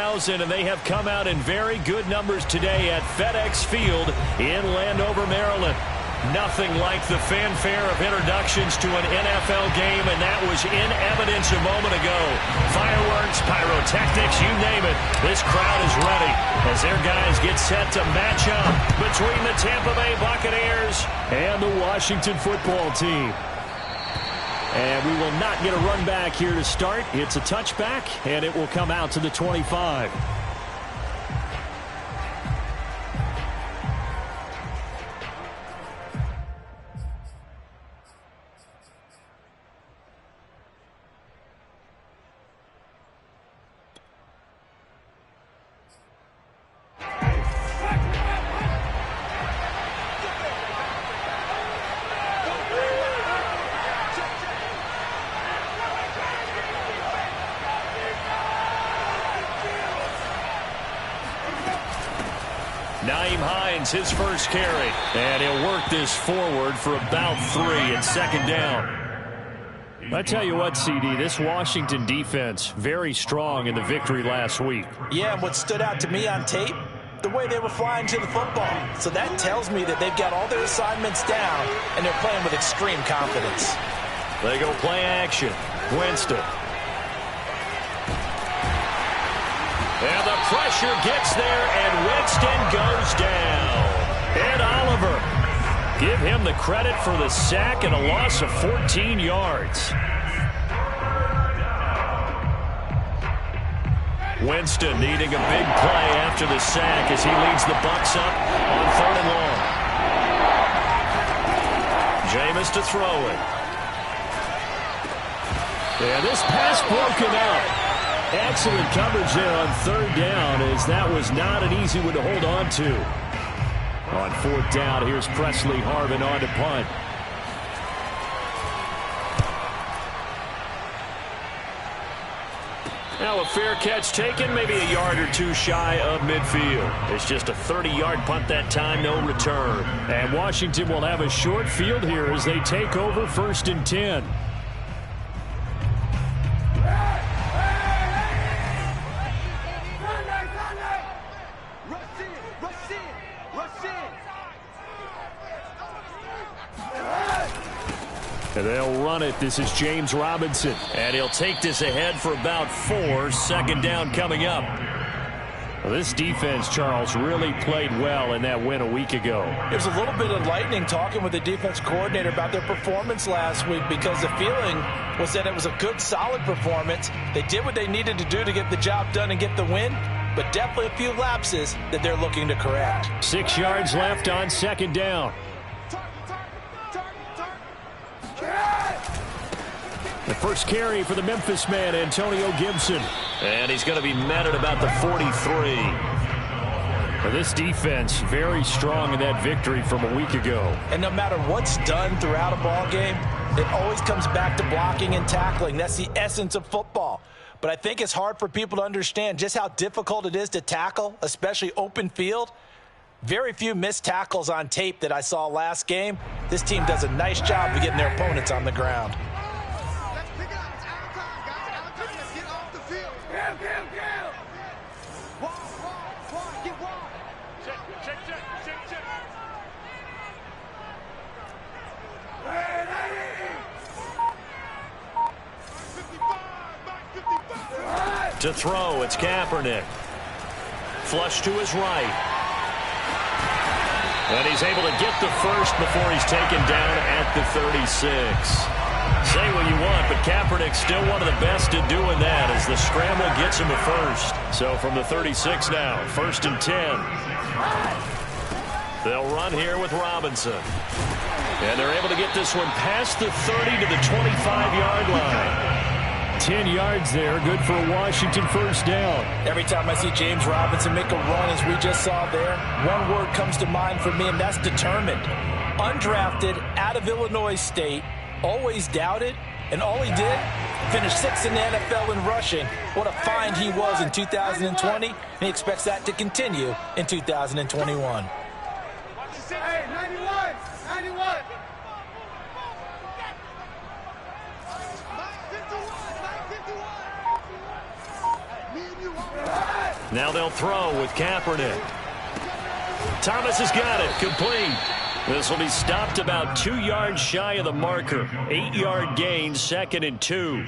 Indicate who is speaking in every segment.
Speaker 1: And they have come out in very good numbers today at FedEx Field in Landover, Maryland. Nothing like the fanfare of introductions to an NFL game, and that was in evidence a moment ago. Fireworks, pyrotechnics, you name it. This crowd is ready as their guys get set to match up between the Tampa Bay Buccaneers and the Washington football team. And we will not get a run back here to start. It's a touchback, and it will come out to the 25. His first carry, and he'll work this forward for about 3 and second down. I tell you what, CD, this Washington defense, very strong in the victory last week.
Speaker 2: Yeah, and what stood out to me on tape, the way they were flying to the football. So that tells me that they've got all their assignments down, and they're playing with extreme confidence.
Speaker 1: They go play action. Winston. And the pressure gets there, and Winston goes down. And Oliver, give him the credit for the sack and a loss of 14 yards. Winston needing a big play after the sack as he leads the Bucs up on 3rd and long. Jameis to throw it. And this pass broken up. Excellent coverage there on 3rd down, as that was not an easy one to hold on to. On 4th down, here's Presley Harvin on to punt. Now a fair catch taken, maybe a yard or 2 shy of midfield. It's just a 30-yard punt that time, no return. And Washington will have a short field here as they take over 1st and 10. And they'll run it. This is James Robinson. And he'll take this ahead for about 4. 2nd down coming up. Well, this defense, Charles, really played well in that win a week ago.
Speaker 2: It was a little bit enlightening talking with the defense coordinator about their performance last week, because the feeling was that it was a good, solid performance. They did what they needed to do to get the job done and get the win, but definitely a few lapses that they're looking to correct.
Speaker 1: 6 yards left on 2nd down. The first carry for the Memphis man, Antonio Gibson. And he's going to be met at about the 43. Well, this defense very strong in that victory from a week ago.
Speaker 2: And no matter what's done throughout a ball game, it always comes back to blocking and tackling. That's the essence of football. But I think it's hard for people to understand just how difficult it is to tackle, especially open field. Very few missed tackles on tape that I saw last game. This team does a nice job of getting their opponents on the ground.
Speaker 1: To throw, it's Kaepernick. Flush to his right. And he's able to get the first before he's taken down at the 36. Say what you want, but Kaepernick's still one of the best at doing that as the scramble gets him a first. So from the 36 now, 1st and 10. They'll run here with Robinson. And they're able to get this one past the 30 to the 25-yard line. 10 yards there, good for a Washington 1st down.
Speaker 2: Every time I see James Robinson make a run, as we just saw there, one word comes to mind for me, and that's determined. Undrafted, out of Illinois State, always doubted, and all he did, finished 6th in the NFL in rushing. What a find he was in 2020, and he expects that to continue in 2021.
Speaker 3: Hey, 91! 91! Me and you, all right.
Speaker 1: Now they'll throw with Kaepernick. Thomas has got it. Complete. This will be stopped about 2 yards shy of the marker. 8-yard gain, 2nd and 2.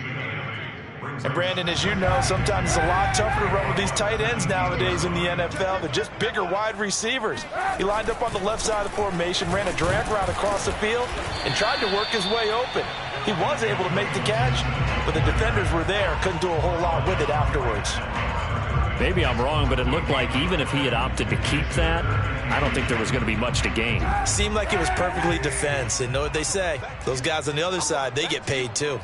Speaker 2: And Brandon, as you know, sometimes it's a lot tougher to run with these tight ends nowadays in the NFL. They're just bigger wide receivers. He lined up on the left side of the formation, ran a drag route across the field, and tried to work his way open. He was able to make the catch, but the defenders were there, couldn't do a whole lot with it afterwards.
Speaker 1: Maybe I'm wrong, but it looked like even if he had opted to keep that, I don't think there was going to be much to gain.
Speaker 2: Seemed like it was perfectly defense, and know what they say. Those guys on the other side, they get paid too.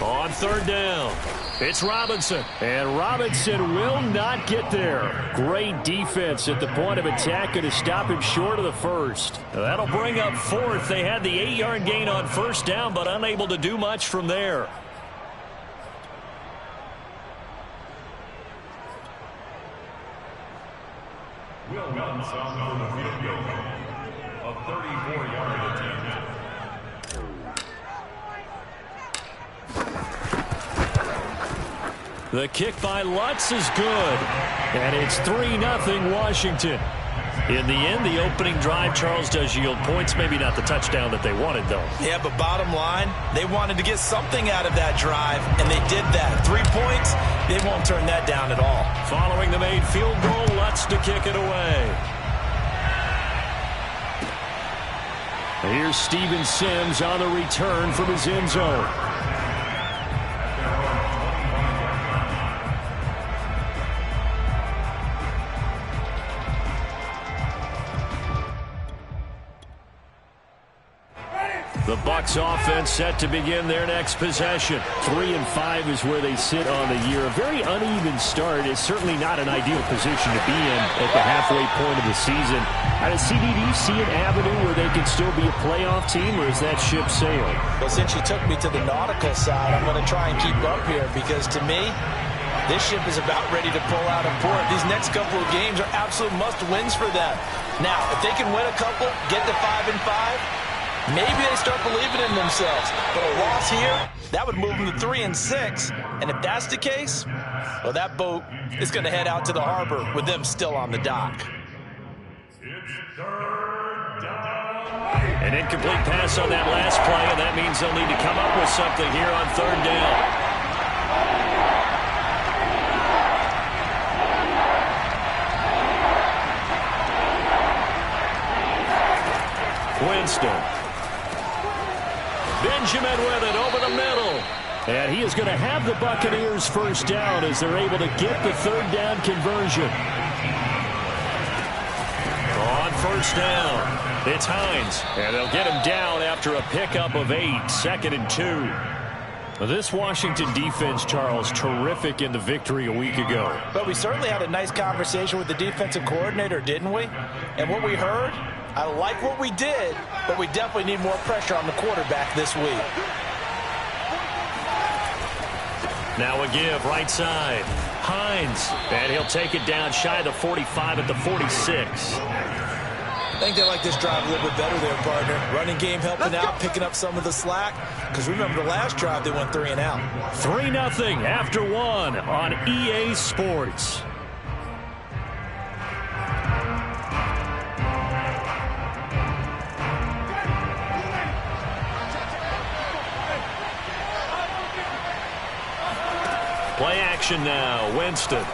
Speaker 1: On 3rd down, it's Robinson. And Robinson will not get there. Great defense at the point of attack, going to stop him short of the first. That'll bring up 4th. They had the 8-yard gain on 1st down, but unable to do much from there.
Speaker 4: Will run some for the field goal. A 34-yard attempt.
Speaker 1: The kick by Lutz is good. And it's 3-0 Washington. In the end, the opening drive, Charles, does yield points. Maybe not the touchdown that they wanted, though.
Speaker 2: Yeah, but bottom line, they wanted to get something out of that drive, and they did that. 3 points, they won't turn that down at all.
Speaker 1: Following the made field goal, Lutz to kick it away. Here's Steven Sims on the return from his end zone. The Bucs offense set to begin their next possession. 3-5 is where they sit on the year. A very uneven start is certainly not an ideal position to be in at the halfway point of the season. Out of CDD, see an avenue where they can still be a playoff team, or is that ship sailed?
Speaker 2: Well, since you took me to the nautical side, I'm going to try and keep up here because to me, this ship is about ready to pull out of port. These next couple of games are absolute must-wins for them. Now, if they can win a couple, get to 5-5, maybe they start believing in themselves. But a loss here, that would move them to 3-6. And if that's the case, well, that boat is going to head out to the harbor with them still on the dock.
Speaker 4: It's 3rd down.
Speaker 1: An incomplete pass on that last play, and that means they'll need to come up with something here on 3rd down. Winston. Benjamin with it over the middle. And he is going to have the Buccaneers first down as they're able to get the 3rd down conversion. On 1st down, it's Hines. And they'll get him down after a pickup of 8, 2nd and 2. This Washington defense, Charles, terrific in the victory a week ago.
Speaker 2: But we certainly had a nice conversation with the defensive coordinator, didn't we? And what we heard, I like what we did, but we definitely need more pressure on the quarterback this week.
Speaker 1: Now a give, right side. Hines, and he'll take it down shy of the 45 at the 46.
Speaker 2: I think they like this drive a little bit better there, partner. Running game helping out, picking up some of the slack. Because remember the last drive, they went 3 and out.
Speaker 1: 3-0 after 1 on EA Sports. Play action now, Winston.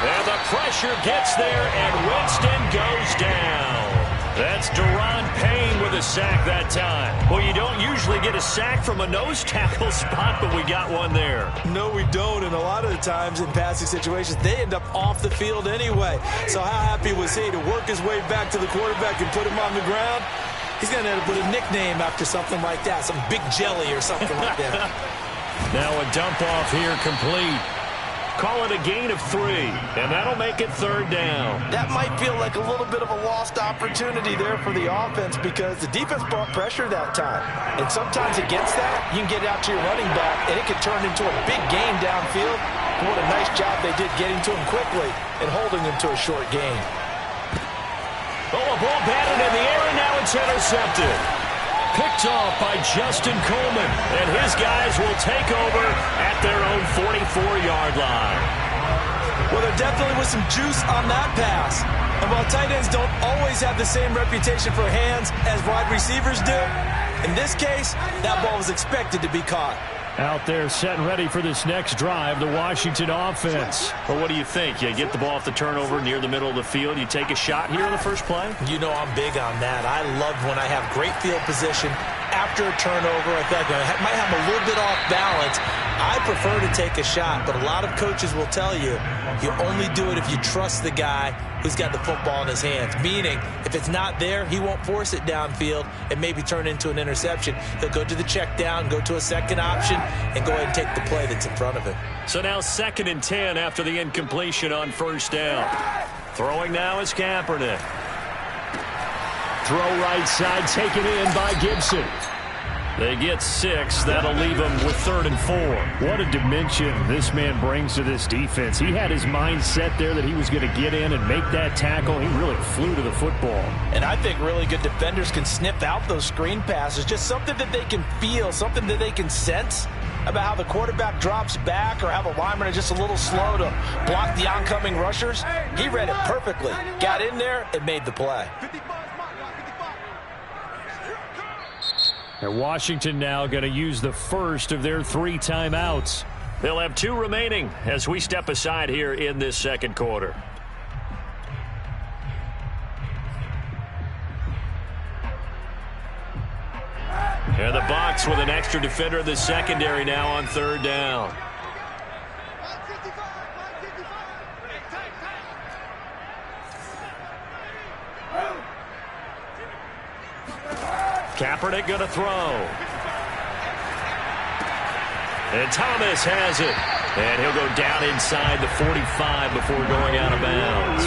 Speaker 1: And the pressure gets there, and Winston goes down. That's Deron Payne with a sack that time. Well, you don't usually get a sack from a nose tackle spot, but we got one there.
Speaker 2: No, we don't, and a lot of the times in passing situations, they end up off the field anyway. So how happy was he to work his way back to the quarterback and put him on the ground? He's going to end up with a nickname after something like that, some Big Jelly or something like that.
Speaker 1: Now a dump off here complete. Call it a gain of 3, and that'll make it 3rd down.
Speaker 2: That might feel like a little bit of a lost opportunity there for the offense because the defense brought pressure that time. And sometimes against that, you can get out to your running back, and it can turn into a big gain downfield. And what a nice job they did getting to him quickly and holding him to a short gain.
Speaker 1: Oh, a ball batted in the air, and now it's intercepted. Picked off by Justin Coleman, and his guys will take over at their own 44-yard line.
Speaker 2: Well, there definitely was some juice on that pass. And while tight ends don't always have the same reputation for hands as wide receivers do, in this case, that ball was expected to be caught.
Speaker 1: Out there set and ready for this next drive, the Washington offense. Well, what do you think? You get the ball off the turnover near the middle of the field. You take a shot here on the first play?
Speaker 2: You know I'm big on that. I love when I have great field position after a turnover. I feel like I might have a little bit off balance. I prefer to take a shot, but a lot of coaches will tell you, you only do it if you trust the guy who's got the football in his hands. Meaning, if it's not there, he won't force it downfield and maybe turn into an interception. He'll go to the check down, go to a second option, and go ahead and take the play that's in front of him.
Speaker 1: So now 2nd and 10 after the incompletion on first down. Throwing now is Kaepernick. Throw right side, taken in by Gibson. They get 6. That'll leave them with 3rd and 4. What a dimension this man brings to this defense. He had his mind set there that he was going to get in and make that tackle. He really flew to the football.
Speaker 2: And I think really good defenders can sniff out those screen passes. Just something that they can feel, something that they can sense about how the quarterback drops back or how the linemen are just a little slow to block the oncoming rushers. He read it perfectly. Got in there and made the play.
Speaker 1: And Washington now going to use the first of their 3 timeouts. They'll have 2 remaining as we step aside here in this second quarter. And the Bucs with an extra defender in the secondary now on 3rd down. Kaepernick going to throw. And Thomas has it. And he'll go down inside the 45 before going out of bounds.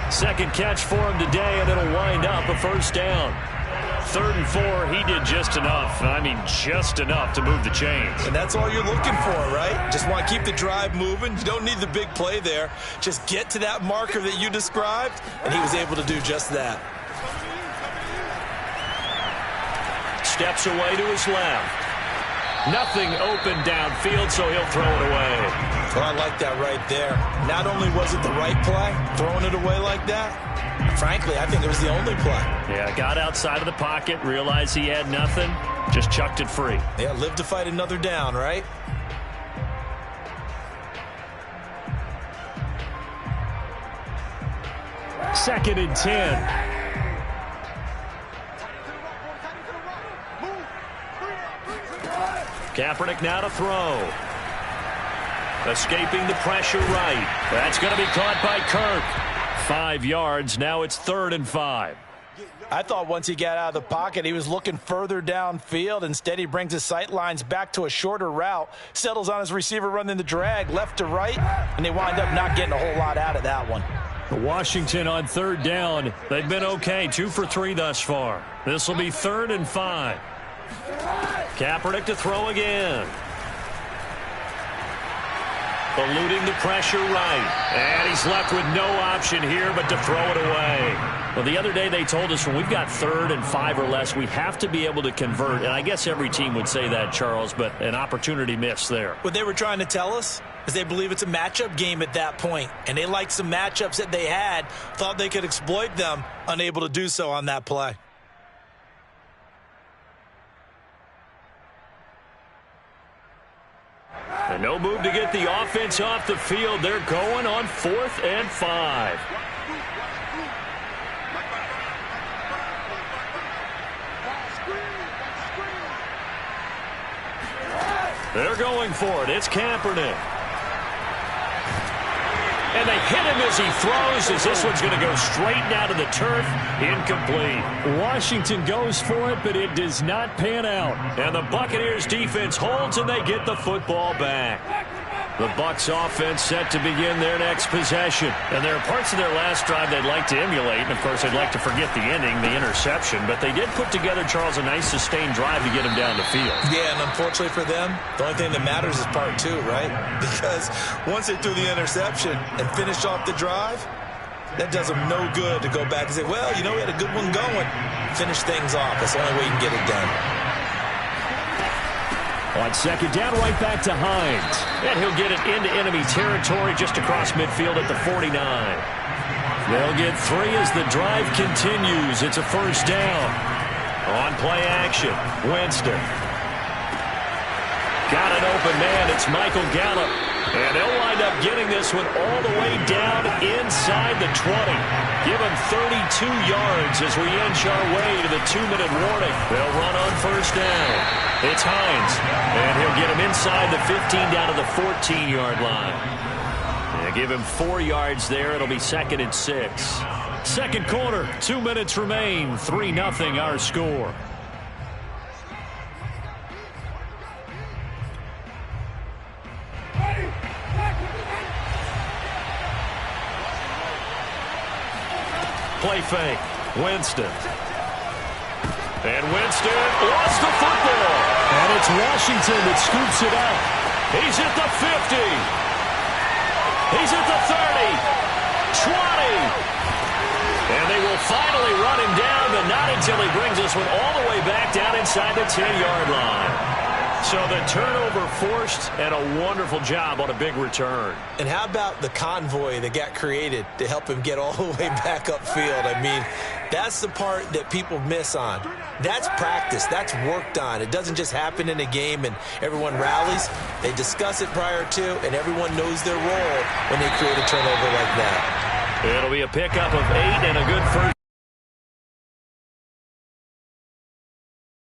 Speaker 1: 2nd catch for him today, and it'll wind up a first down. 3rd and 4, he did just enough. I mean, just enough to move the chains.
Speaker 2: And that's all you're looking for, right? Just want to keep the drive moving. You don't need the big play there. Just get to that marker that you described, and he was able to do just that.
Speaker 1: Steps away to his left. Nothing open downfield, so he'll throw it away.
Speaker 2: Well, I like that right there. Not only was it the right play, throwing it away like that, frankly, I think it was the only play.
Speaker 1: Yeah, got outside of the pocket, realized he had nothing, just chucked it free.
Speaker 2: Yeah, live to fight another down, right?
Speaker 1: Second and 10. Kaepernick now to throw. Escaping the pressure right. That's going to be caught by Kirk. 5 yards. Now it's 3rd and 5.
Speaker 2: I thought once he got out of the pocket, he was looking further downfield. Instead, he brings his sight lines back to a shorter route, settles on his receiver running the drag left to right, and they wind up not getting a whole lot out of that one.
Speaker 1: Washington on 3rd down. They've been okay. 2 for 3 thus far. This will be 3rd and 5. Kaepernick to throw again. Eluding the pressure right. And he's left with no option here but to throw it away. Well, the other day they told us when we've got 3rd and 5 or less, we have to be able to convert. And I guess every team would say that, Charles, but an opportunity missed there.
Speaker 2: What they were trying to tell us is they believe it's a matchup game at that point. And they liked some matchups that they had, thought they could exploit them, unable to do so on that play.
Speaker 1: And no move to get the offense off the field. They're going on 4th and 5. They're going for it. It's Kaepernick. And they hit him as he throws, as this one's going to go straight down to the turf. Incomplete. Washington goes for it, but it does not pan out. And the Buccaneers defense holds, and they get the football back. The Bucs offense set to begin their next possession. And there are parts of their last drive they'd like to emulate. And, of course, they'd like to forget the ending, the interception. But they did put together, Charles, a nice sustained drive to get him down the field.
Speaker 2: Yeah, and unfortunately for them, the only thing that matters is part 2, right? Because once they threw the interception and finished off the drive, that does them no good to go back and say, well, you know, we had a good one going. Finish things off. That's the only way you can get it done.
Speaker 1: On second down, right back to Hines. And he'll get it into enemy territory just across midfield at the 49. They'll get 3 as the drive continues. It's a first down. On play action, Winston. Got an open man. It's Michael Gallup. And they'll wind up getting this one all the way down inside the 20. Give him 32 yards as we inch our way to the 2-minute warning. They'll run on first down. It's Hines. And he'll get him inside the 15 down to the 14-yard line. And give him 4 yards there. It'll be 2nd and 6. Second quarter, 2 minutes remain. 3-0 our score. Play fake. Winston. And Winston lost the football. And it's Washington that scoops it up. He's at the 50. He's at the 30. 20. And they will finally run him down, but not until he brings this one all the way back down inside the 10-yard line. So the turnover forced, and a wonderful job on a big return.
Speaker 2: And how about the convoy that got created to help him get all the way back upfield? I mean, that's the part that people miss on. That's practice. That's worked on. It doesn't just happen in a game and everyone rallies. They discuss it prior to, and everyone knows their role when they create a turnover like that.
Speaker 1: It'll be a pickup of 8 and a good first